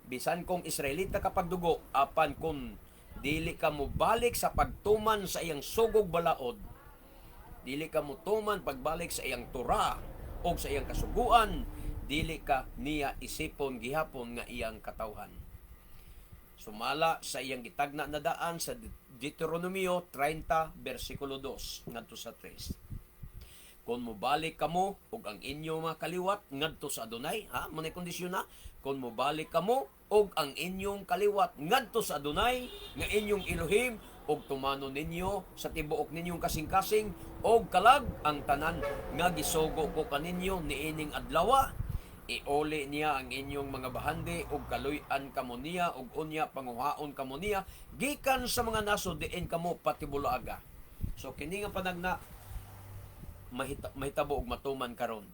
Bisan kung Israelita ka pagdugo, apan kung dili ka mo balik sa pagtuman sa iyang sugog balaod, dili ka mutuman pagbalik sa iyang Torah o sa iyang kasuguan, dili ka niya isipon gihapon nga iyang katawhan. Sumala sa iyang gitagna na daan sa Deuteronomio 30 versikulo 2 ngadto sa 3. Kung mobalik kamo og ang inyo mga kaliwat ngadto sa Adonai, ha, manay kondisyon na, kung mobalik kamo og ang inyong kaliwat ngadto sa Adonai nga inyong Elohim, og tumano ninyo sa tibuok ninyong kasing-kasing og kalag ang tanan nga gisugo ko kaninyo niining adlaw, iuli niya ang inyong mga bahandi og kaluy-an kamo niya og unya panguhaon kamo niya gikan sa mga nasod diin kamo patibulaga. So kini nga panagna mahitabo og matuman karon.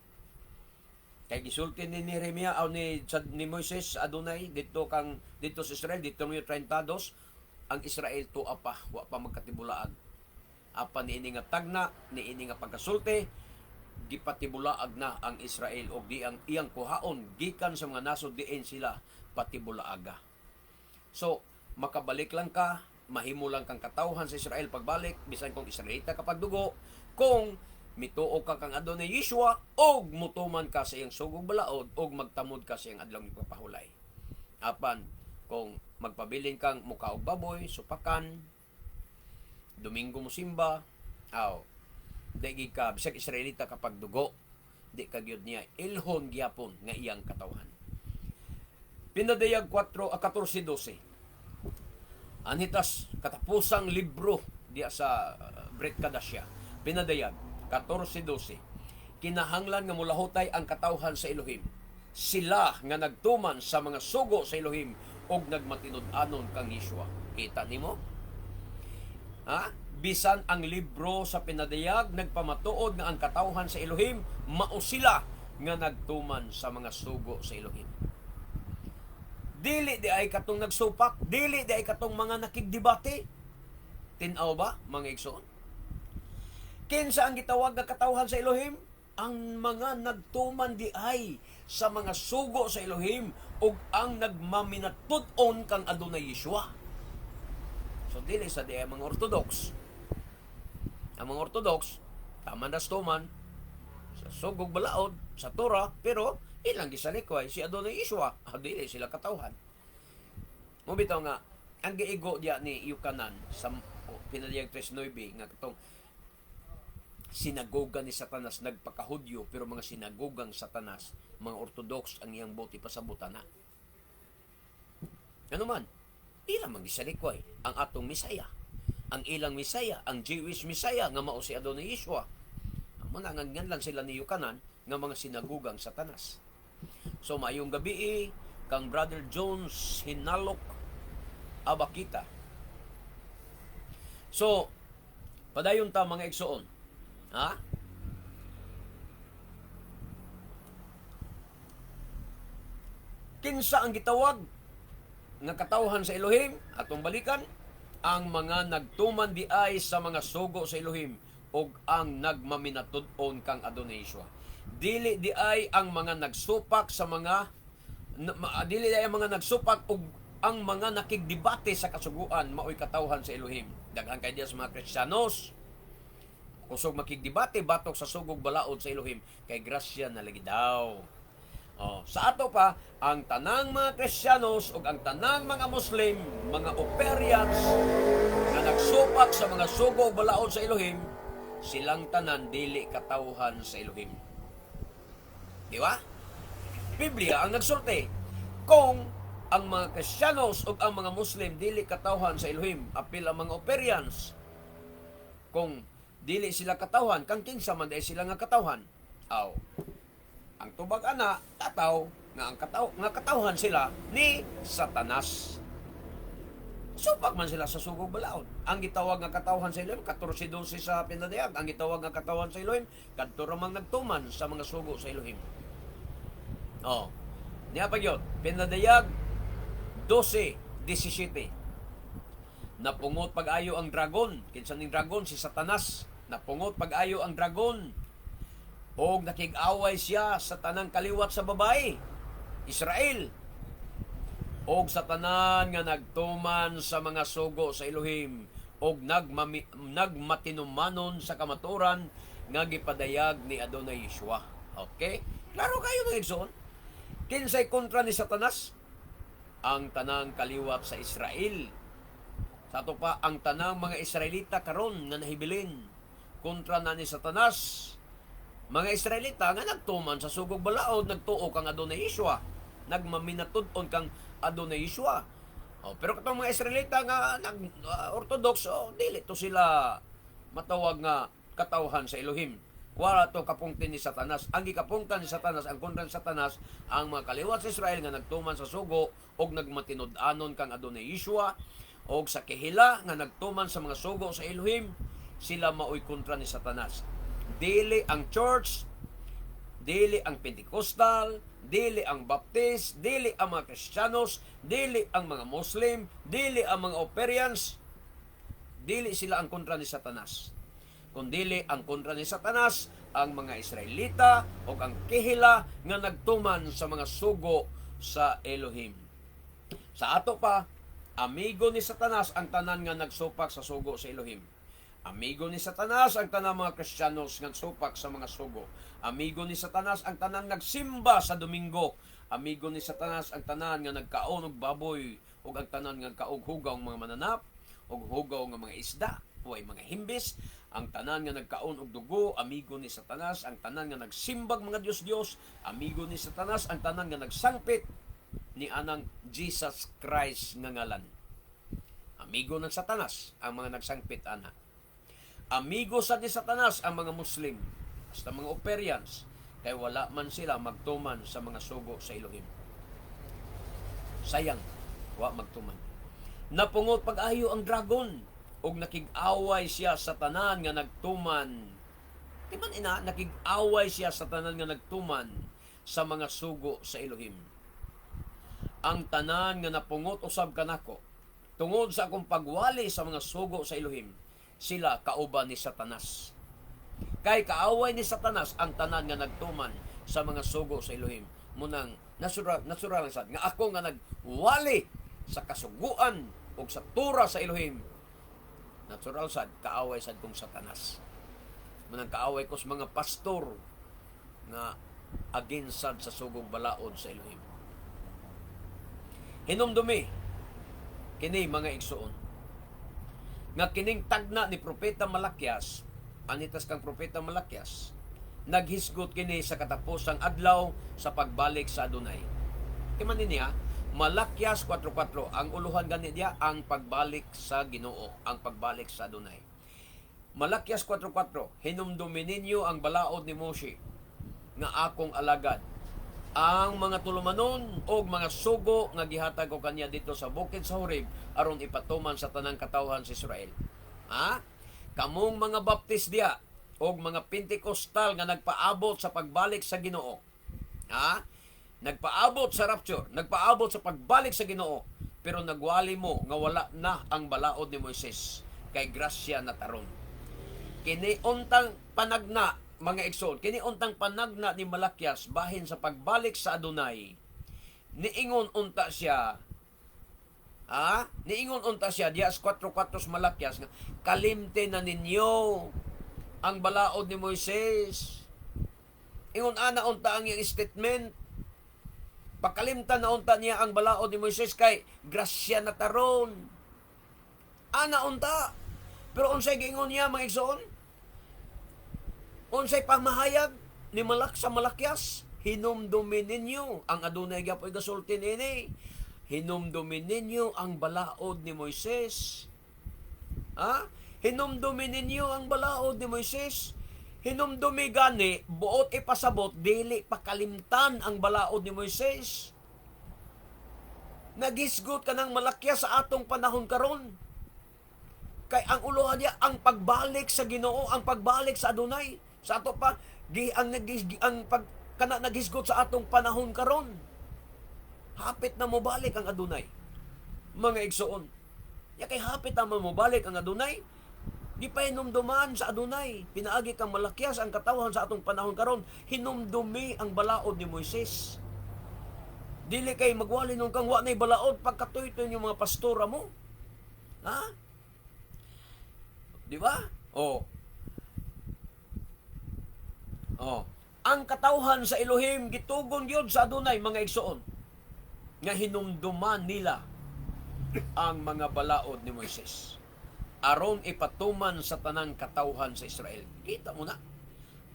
Kay gisulti ni Nehemia o ni Moises sa Adonai dito sa Israel, dito mo 32, ang Israel tuwa pa, wa pa magkatibulaag. Apa niini nga tagna, niini nga pagkasulti, gipatibulaag na ang Israel og di ang iyang kuhaon gikan sa mga nasod diin sila patibulaaga. So, makabalik lang ka, mahimo lang kang katawhan sa Israel pagbalik, bisan kung Israelita ka pagdugo, kung mituo ka kang Adonai Yeshua og mutuman ka sa iyang sugog balaod og magtamod ka sa iyang adlaw pagpahulay. Apan kung magpabilin kang muka og baboy, supakan, Domingo mo simba, di ka bisag Israelita kapag dugo, di ka gyud niya ilhon gyapon nga iyang katawhan. Pinadayag 14:12. Anitas katapusang libro diya sa Brit Kadasya. Pinadayag 14:12. Kinahanglan nga mulahutay ang katawhan sa Elohim. Sila nga nagtuman sa mga sugo sa Elohim og nagmatinud-anon kang Yeshua. Kita nimo? Ha? Bisan ang libro sa pinadayag nagpamatuod nga ang katawhan sa Elohim, mao sila nga nagtuman sa mga sugo sa Elohim. Dili di ay katong nagsupak, dili di ay katong mga nakigdebate. Tin-aw ba, mga igsoon? Kinsa ang gitawag nga katawhan sa Elohim? Ang mga nagtuman di ay sa mga sugo sa Elohim ug ang nagmaminatud-on kang Adonai Yeshua. So dili sa di ay mga Orthodox. Ang mga Orthodox, taman das tuman sa sugog balaod sa Torah, pero ilang gisalikway si Adonai Yeshua. Dili sila katawhan. Mo bitaw nga ang giigo diya ni Yukanan sa pinadayag 3:9 nga katong sinagoga ni Satanas nagpakahudyo, pero mga sinagogang Satanas, mga Orthodox ang iyang buti pasabutan na. Ano man, ilang magisalikoy ang atong Misaya. Ang ilang Misaya, ang Jewish Misaya nga mao si Adonai Yeshua. Ang manangangan lang sila ni Yukanan nga mga sinagogang Satanas. So mayong gabi kang Brother Jones Hinalok Abakita. So padayon ta mga igsoon. Ha? Kinsa ang gitawag nga katawhan sa Elohim atong balikan? Ang mga nagtuman di ay sa mga sugo sa Elohim ug ang nagmaminatud-on kang Adonai Yeshua. Dili di ay ang mga nagsupak sa mga dili di ay ang mga nagsupak ug ang mga nakigdebate sa kasuguan maoy katawhan sa Elohim. Daghan kay diya sa mga Kristiyanos kusog makigdebate batok sa sugog balaod sa Elohim kay grasya na lagi daw. Sa ato pa ang tanang mga Kristiyanos ug ang tanang mga Muslim, mga Operians na nagsupak sa mga sugog balaod sa Elohim, silang tanan dili katawhan sa Elohim. Di ba? Biblia ang nagsulti. Kung ang mga Kristiyanos ug ang mga Muslim dili katawhan sa Elohim, apil ang mga Operians, kung dili sila katawhan, kang kinsa man dahil sila nga katawhan. Ang tubag ana, tataw, nga katawhan sila ni Satanas. Supak man sila sa sugog balaod. Ang gitawag nga katawhan sa Elohim, 14:12 sa pinadayag. Ang gitawag nga katawhan sa Elohim, kadto ramang nagtuman sa mga sugo sa Elohim. Niya pa yun, pinadayag 12:17. Napungot pag-ayo ang dragon. Kinsa ning dragon? Si Satanas. Napungot pag-ayo ang dragon. Og nakig-away siya sa tanang kaliwat sa babae, Israel. Og sa tanan nga nagtuman sa mga sugo sa Elohim. og nagmatinumanon sa kamaturan nga gipadayag ni Adonai Yeshua. Okay? Klaro kayo ng igsoon. Kinsay kontra ni Satanas? Ang tanang kaliwat sa Israel. Sa ato pa, ang tanang mga Israelita karon nga nahibilin kontra na ni Satanas. Mga Israelita nga nagtuman sa sugog balaod, nagtuo kang Adonai Yeshua, nagmaminatud-on kang Adonai Yeshua. Pero katong mga Israelita nga Orthodox, dili to sila matawag nga katawhan sa Elohim. Wala to kapungtin ni Satanas. Ang gikapungtan ni Satanas, ang kontra ni Satanas, ang mga kaliwat sa Israel nga nagtuman sa sugo og nagmatinud-anon kang Adonai Yeshua, og sa kihila nga nagtuman sa mga sugo sa Elohim, sila maoy kontra ni Satanas. Dili ang church, dili ang Pentecostal, dili ang Baptist, dili ang mga Kristiyanos, dili ang mga Muslim, dili ang mga Operians, dili sila ang kontra ni Satanas. Kundili ang kontra ni Satanas ang mga Israelita o ang kihila nga nagtuman sa mga sugo sa Elohim. Sa ato pa, amigo ni Satanas ang tanan nga nagsupak sa sugo sa Elohim. Amigo ni Satanas ang tanan mga Kristiyanos nga nagsupak sa mga sugo. Amigo ni Satanas ang tanan nagsimba sa Domingo. Amigo ni Satanas ang tanan nga nagkaon og baboy ug ang tanan nga nagkaog hugaw mga mananap ug hugaw nga mga isda o ay mga himbis. Ang tanan nga nagkaon og dugo, amigo ni Satanas. Ang tanan nga nagsimbag mga Dios-Dios, amigo ni Satanas. Ang tanan nga nagsangpit ni anang Jesus Christ nga ngalan, amigo ng Satanas ang mga nagsangpit ana. Amigo sa ni Satanas ang mga Muslim, basta mga Operians, kay wala man sila magtuman sa mga sugo sa Elohim. Sayang, wa magtuman. Napungot pag-ayo ang dragon, og nakig-away siya sa tanan nga nagtuman. Di man ina, nakig-away siya sa tanan nga nagtuman sa mga sugo sa Elohim. Ang tanan nga napungot usab kanako, tungod sa akong pagwali sa mga sugo sa Elohim, sila kauban ni Satanas. Kay kaaway ni Satanas ang tanan nga nagtuman sa mga sugo sa Elohim. Munang natural lang sad nga ako nga nagwali sa kasuguan o sa tura sa Elohim. Natural sad kaaway sad kong Satanas. Munang kaaway ko sa mga pastor nga against sad sa sugong balaod sa Elohim. Hinumdumi kini mga igsoon nga kining tagna ni Propeta Malakias, anitas kang Propeta Malakias, naghisgot kini sa katapusang adlaw sa pagbalik sa Adonai. Timan niya, Malakias 4:4, ang uluhan gani diya ang pagbalik sa Ginoo, ang pagbalik sa Adonai. Malakias 4:4, hinumdumi ninyo ang balaod ni Moshe nga akong alagad, ang mga tulumanon o mga sugo nga gihatag ko kanya dito sa bukid sa Horeb aron ipatuman sa tanang katawhan sa Israel. Kamong mga Baptist diya o mga Pentecostal nga nagpaabot sa pagbalik sa Ginoo. Nagpaabot sa rapture, nagpaabot sa pagbalik sa Ginoo, pero nagwali mo nga wala na ang balaod ni Moises kay grasya na taron. Kini untang panagna mga igsoon, kini untang panagna ni Malakias bahin sa pagbalik sa Adonai. Niingon unta siya, niingon unta siya dias 4:4 sa Malakias nga kalimte na ninyo ang balaod ni Moises. Ingon ana unta ang iyang statement. Pakalimtan na unta niya ang balaod ni Moises kay grasya na taron. Ana unta. Pero unsay giingon niya mga igsoon? Unsay pamahayag ni sa Malakias? Hinumdumi ninyo ang Adonai gapoy gasulti ini. Hinumdumi ninyo ang balaod ni Moises. Hinumdumi ninyo ang balaod ni Moises. Hinumdumi gani, buot ipasabot, dili pakalimtan ang balaod ni Moises. Nagisgot ka ng Malakias sa atong panahon karon. Kay ang uluhan niya, ang pagbalik sa Ginoo, ang pagbalik sa Adonai. Sa ato pa, nagisgot sa atong panahon karon. Hapit na mo balik ang Adonai. Mga igsoon. Kay hapit na mo balik ang Adonai. Di pa hinumduman sa Adonai. Pinaagi kang Malakias ang katawhan sa atong panahon karon. Hinumdumi ang balaod ni Moises. Dili kay magwali nung kang wa na'y balaod pagkatoy-toy yung mga pastora mo. Di ba? Oh. Oh. Ang katawhan sa Elohim gitugon gyud sa adunay mga igsoon nga hinumduman nila ang mga balaod ni Moises aron ipatuman sa tanang katawhan sa Israel. Kita mo na.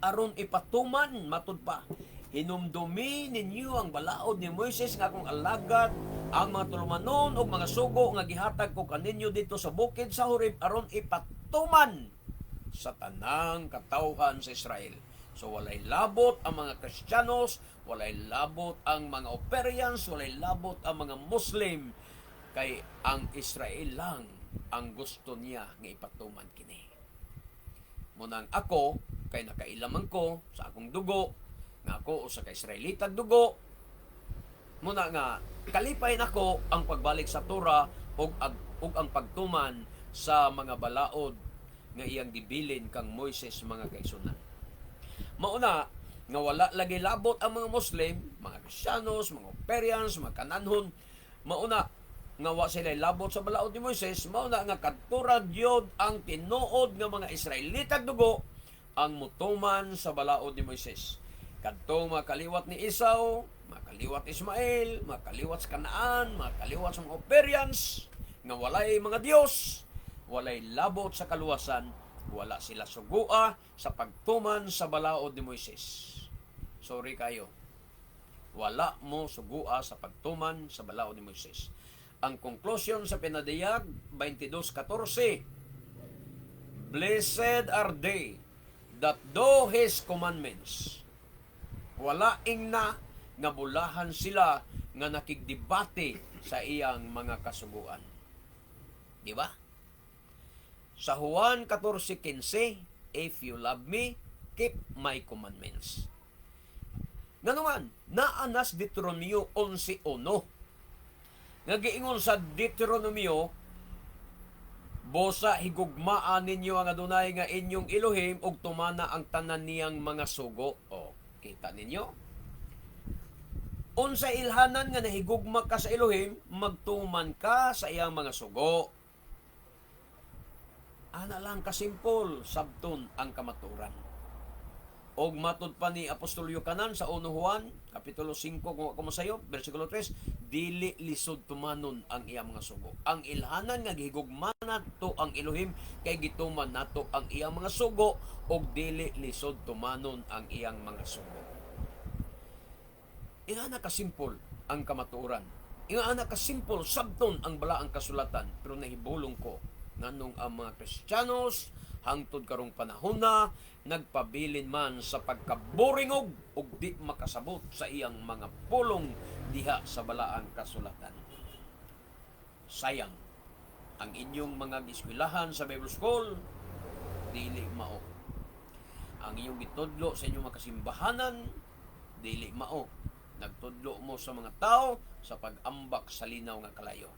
Aron ipatuman matud pa. Hinumdumi ninyo ang balaod ni Moises nga akong alagad ang mga tulumanon o mga sugo nga gihatag ko kaninyo dito sa bukid sa Horeb aron ipatuman sa tanang katawhan sa Israel. So walay labot ang mga Kristiyanos, walay labot ang mga Operians, walay labot ang mga Muslim, kay ang Israel lang ang gusto niya nga ipatuman kini. Munang ako kay nakailaman ko sa akong dugo, nga ako usa ka Israelita dugo, muna nga kalipay nako ang pagbalik sa Torah ug ang pagtuman sa mga balaod nga iyang gibilin kang Moises mga kaigsunan. Mauna nga wala lagi labot ang mga Muslim, mga Kristiyanos, mga Operians, mga Kananhon, mauna nga wa sila labot sa balaod ni Moises, mauna nga kadtura gyud ang tinuod nga mga Israelita dugo ang mutuman sa balaod ni Moises. Kadtong makaliwat ni Esau, makaliwat Ismael, makaliwat sa Kanaan, makaliwat sa mga Operians, nga walay mga Dios, walay labot sa kaluwasan, wala sila sugua sa pagtuman sa balaod ni Moises. Sorry kayo. Wala mo sugua sa pagtuman sa balaod ni Moises. Ang conclusion sa pinadayag 22:14, Blessed are they that do His commandments. Wala ingna nga bulahan sila nga nakigdebate sa iyang mga kasuguan. Di ba? Sa Juan 14:15, if you love me, keep my commandments. Nganuman, naanas Deuteronomio 11:1. Nga giingon sa Deuteronomio, bosa higugmaan ninyo ang Adonai nga inyong Elohim ug tumana ang tanan niyang mga sugo. O, kita ninyo? Unsa ilhanan nga nahigugma ka sa Elohim, magtuman ka sa iyang mga sugo. Ana lang kasimpol, sabton ang kamaturan. Og matud pa ni Apostol Yukanan sa 1 Juan, Kapitulo 5, kung ako masayo, versikulo 3, dili lisod tumanon ang iyang mga sugo. Ang ilhanan nga gihigugma nato ang Elohim, kay gituman nato ang iyang mga sugo, og dili lisod tumanon ang iyang mga sugo. Ingana kasimpol ang kamaturan. Ingana kasimpol, sabton ang balaang kasulatan, pero nahibulong ko nganong ang mga Kristiyanos hangtod karong panahon na nagpabilin man sa pagkaburingog ug di makasabot sa iyang mga pulong diha sa balaang kasulatan. Sayang ang inyong mga giskwelahan sa Bible School, dili mao. Ang inyong gitudlo sa inyong makasimbahanan, dili mao. Nagtudlo mo sa mga tao sa pag-ambak sa linaw nga kalayo.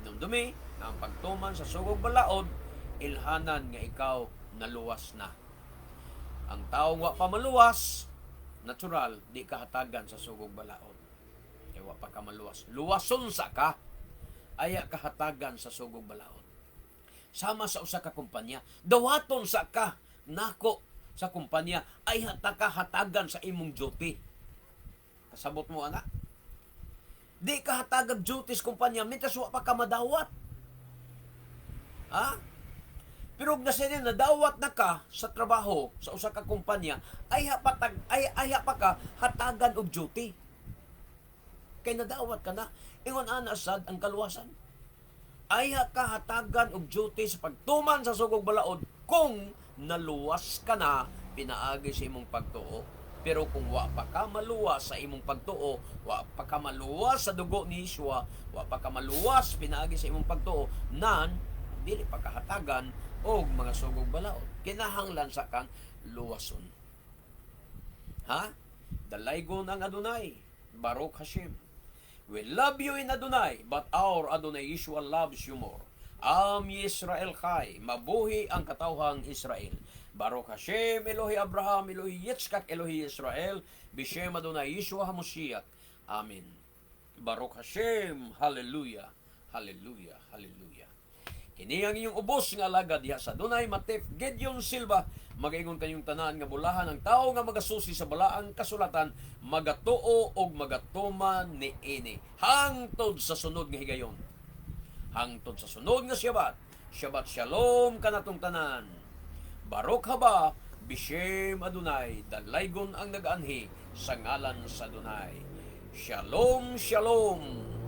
Hinumdumi na ang pagtuman sa sugog balaod, ilhanan nga ikaw naluwas na. Ang taong wa pa maluwas, natural, di kahatagan sa sugog balaod. Kaya wa pa ka maluwas. Luwason sa ka, aya kahatagan sa sugog balaod. Sama sa usa ka kumpanya, dawaton sa ka, nako sa kumpanya, ay hatagan sa imong duty. Kasabot mo, anak? Di ka hatagag duty sa kumpanya, mintas wa pa ka madawat. Ha? Pero kung nasa nadawat na ka sa trabaho, sa usa ka kumpanya, ay pa ka hatagan og duty. Kay nadawat ka na. Ingon ana sad ang kaluwasan. Ay ka hatagan og duty sa pagtuman sa sugog balaod kung naluwas ka na pinaagi sa imong pagtuo. Pero kung wa pa ka maluwas sa imong pagtuo, wa pa ka maluwas sa dugo ni Yeshua, wa pa ka maluwas pinaagi sa imong pagtuo, nan dili pa kahatagan og mga sugog balaod. Kinahanglan sa kang luwason. Ha? Dalaygon ang Adonai. Baruch Hashem. We love you in Adonai, but our Adonai Yeshua loves you more. Am Yisrael Chai. Mabuhi ang katawhang Israel. Baruch Hashem, Elohi Abraham, Elohi Yitzchak, Elohi Israel, Bishem Adonai Yeshua HaMashiach. Amen. Baruch Hashem. Hallelujah. Hallelujah. Hallelujah. Ini ang inyong ubos nga alagad diha sa Dunay Matef Gideon Silva. Magaingon kanyong tanan nga bulahan ang tao nga magasusi sa balaang kasulatan, magatuo og magatuman ni ini hangtod sa sunod nga higayon. Hangtod sa sunod nga Shabbat. Shabbat Shalom kanatong tanan. Barok haba Bishem Adunay, dalaygon ang nag-anhi sa ngalan sa Dunay. Shalom, shalom.